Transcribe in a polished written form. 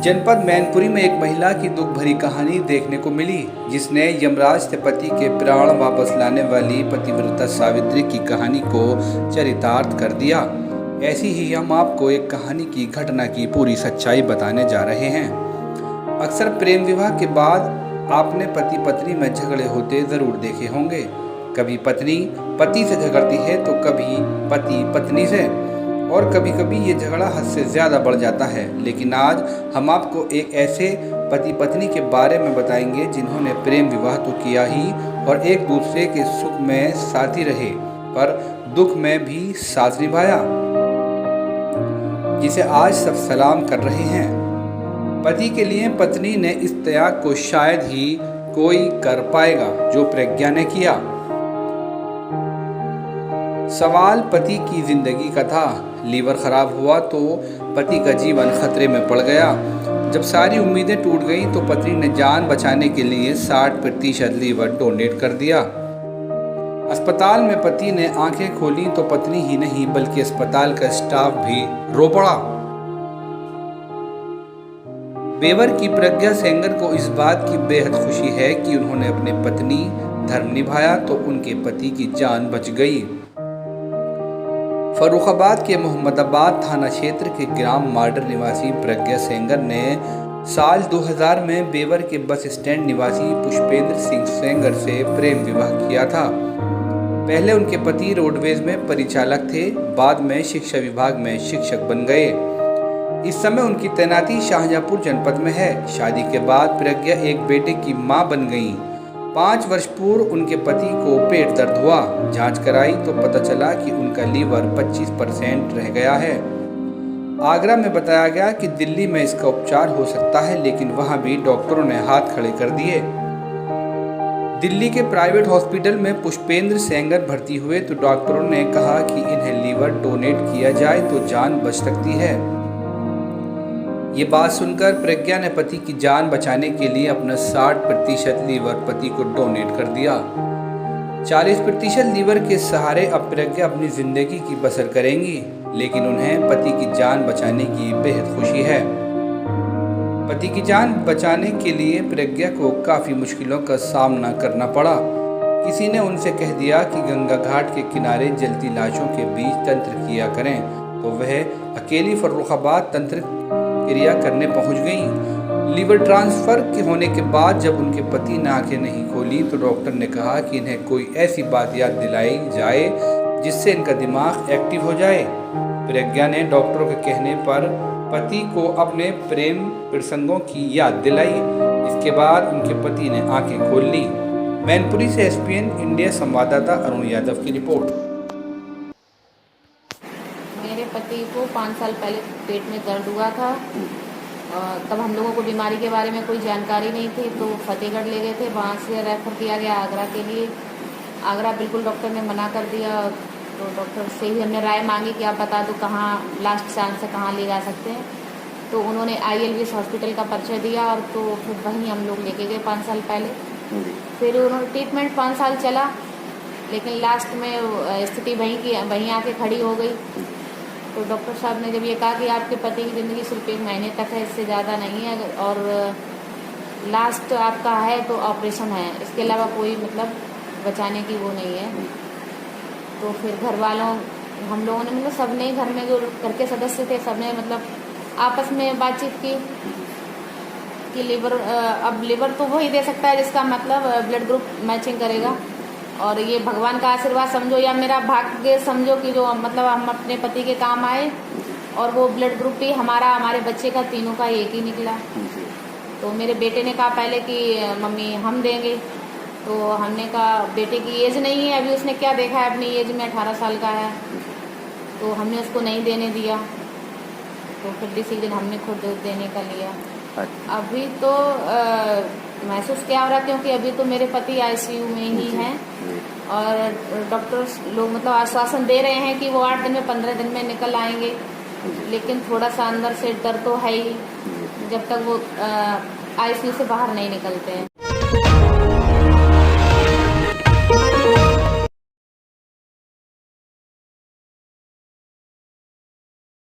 जनपद मैनपुरी में एक महिला की दुख भरी कहानी देखने को मिली, जिसने यमराज से पति के प्राण वापस लाने वाली पतिव्रता सावित्री की कहानी को चरितार्थ कर दिया। ऐसी ही हम आपको एक कहानी की घटना की पूरी सच्चाई बताने जा रहे हैं। अक्सर प्रेम विवाह के बाद आपने पति पत्नी में झगड़े होते जरूर देखे होंगे। कभी पत्नी पति से झगड़ती है तो कभी पति पत्नी से, और कभी कभी ये झगड़ा हद से ज़्यादा बढ़ जाता है। लेकिन आज हम आपको एक ऐसे पति पत्नी के बारे में बताएंगे जिन्होंने प्रेम विवाह तो किया ही और एक दूसरे के सुख में साथी रहे, पर दुख में भी साथ निभाया, जिसे आज सब सलाम कर रहे हैं। पति के लिए पत्नी ने इस त्याग को शायद ही कोई कर पाएगा जो प्रज्ञा ने किया। सवाल पति की जिंदगी का था। लीवर खराब हुआ तो पति का जीवन खतरे में पड़ गया। जब सारी उम्मीदें टूट गईं तो पत्नी ने जान बचाने के लिए 60% लीवर डोनेट कर दिया। अस्पताल में पति ने आंखें खोली तो पत्नी ही नहीं बल्कि अस्पताल का स्टाफ भी रो पड़ा। बेवर की प्रज्ञा सेंगर को इस बात की बेहद खुशी है कि उन्होंने अपने पत्नी धर्म निभाया तो उनके पति की जान बच गई। फर्रुखाबाद के मोहम्मदाबाद थाना क्षेत्र के ग्राम मार्डर निवासी प्रज्ञा सेंगर ने साल 2000 में बेवर के बस स्टैंड निवासी पुष्पेंद्र सिंह सेंगर से प्रेम विवाह किया था। पहले उनके पति रोडवेज में परिचालक थे, बाद में शिक्षा विभाग में शिक्षक बन गए। इस समय उनकी तैनाती शाहजहांपुर जनपद में है। शादी के बाद प्रज्ञा एक बेटे की मां बन गईं। 5 वर्ष पूर्व उनके पति को पेट दर्द हुआ। जांच कराई तो पता चला कि उनका लीवर 25% रह गया है। आगरा में बताया गया कि दिल्ली में इसका उपचार हो सकता है, लेकिन वहां भी डॉक्टरों ने हाथ खड़े कर दिए। दिल्ली के प्राइवेट हॉस्पिटल में पुष्पेंद्र सेंगर भर्ती हुए तो डॉक्टरों ने कहा कि इन्हें लीवर डोनेट किया जाए तो जान बच सकती है। ये बात सुनकर प्रज्ञा ने पति की जान बचाने के लिए अपना 60% लीवर पति को डोनेट कर दिया। 40% लीवर के सहारे अब प्रज्ञा अपनी जिंदगी की बसर करेंगी, लेकिन उन्हें पति की जान बचाने की बेहद खुशी है। पति की जान बचाने के लिए प्रज्ञा को काफ़ी मुश्किलों का सामना करना पड़ा। किसी ने उनसे कह दिया कि गंगा घाट के किनारे जलती लाशों के बीच तंत्र किया करें, तो वह अकेली फर्रुखाबाद तंत्र क्रिया करने पहुंच गईं। लीवर ट्रांसफर के होने के बाद जब उनके पति ने आंखें नहीं खोली तो डॉक्टर ने कहा कि इन्हें कोई ऐसी बात याद दिलाई जाए जिससे इनका दिमाग एक्टिव हो जाए। प्रज्ञा ने डॉक्टरों के कहने पर पति को अपने प्रेम प्रसंगों की याद दिलाई। इसके बाद उनके पति ने आंखें खोल ली। मैनपुरी से एसपीएन इंडिया संवाददाता अरुण यादव की रिपोर्ट। मेरे पति को 5 साल पहले पेट में दर्द हुआ था। तब हम लोगों को बीमारी के बारे में कोई जानकारी नहीं थी, तो फतेहगढ़ ले गए थे। वहाँ से रेफर किया गया आगरा के लिए। आगरा बिल्कुल डॉक्टर ने मना कर दिया। तो डॉक्टर से ही हमने राय मांगी कि आप बता दो कहाँ लास्ट चांस से कहाँ ले जा सकते हैं। तो उन्होंने ILVS हॉस्पिटल का परिचय दिया और तो फिर वहीं हम लोग लेके गए 5 साल पहले। फिर उन्होंने ट्रीटमेंट 5 साल चला, लेकिन लास्ट में स्थिति वहीं आके खड़ी हो गई। तो डॉक्टर साहब ने जब ये कहा कि आपके पति की ज़िंदगी सिर्फ 1 महीने तक है, इससे ज़्यादा नहीं है, और लास्ट आपका है तो ऑपरेशन है, इसके अलावा कोई मतलब बचाने की वो नहीं है। तो फिर घर वालों हम लोगों ने मतलब सबने घर में जो घर के सदस्य थे सबने मतलब आपस में बातचीत की कि लीवर अब लीवर तो वही दे सकता है जिसका मतलब ब्लड ग्रुप मैचिंग करेगा, और ये भगवान का आशीर्वाद समझो या मेरा भाग्य समझो कि जो मतलब हम अपने पति के काम आए और वो ब्लड ग्रुप भी हमारे बच्चे का तीनों का एक ही निकला। तो मेरे बेटे ने कहा पहले कि मम्मी हम देंगे, तो हमने कहा बेटे की एज नहीं है अभी, उसने क्या देखा है अपनी एज में, 18 साल का है, तो हमने उसको नहीं देने दिया। तो फिर डिसीजन हमने खुद देने का लिया। अभी तो महसूस क्या हो रहा, क्योंकि अभी तो मेरे पति ICU में ही हैं और डॉक्टर्स लोग मतलब आश्वासन दे रहे हैं कि वो 8 दिन में 15 दिन में निकल आएंगे, लेकिन थोड़ा सा अंदर से डर तो है ही जब तक वो ICU से बाहर नहीं निकलते हैं।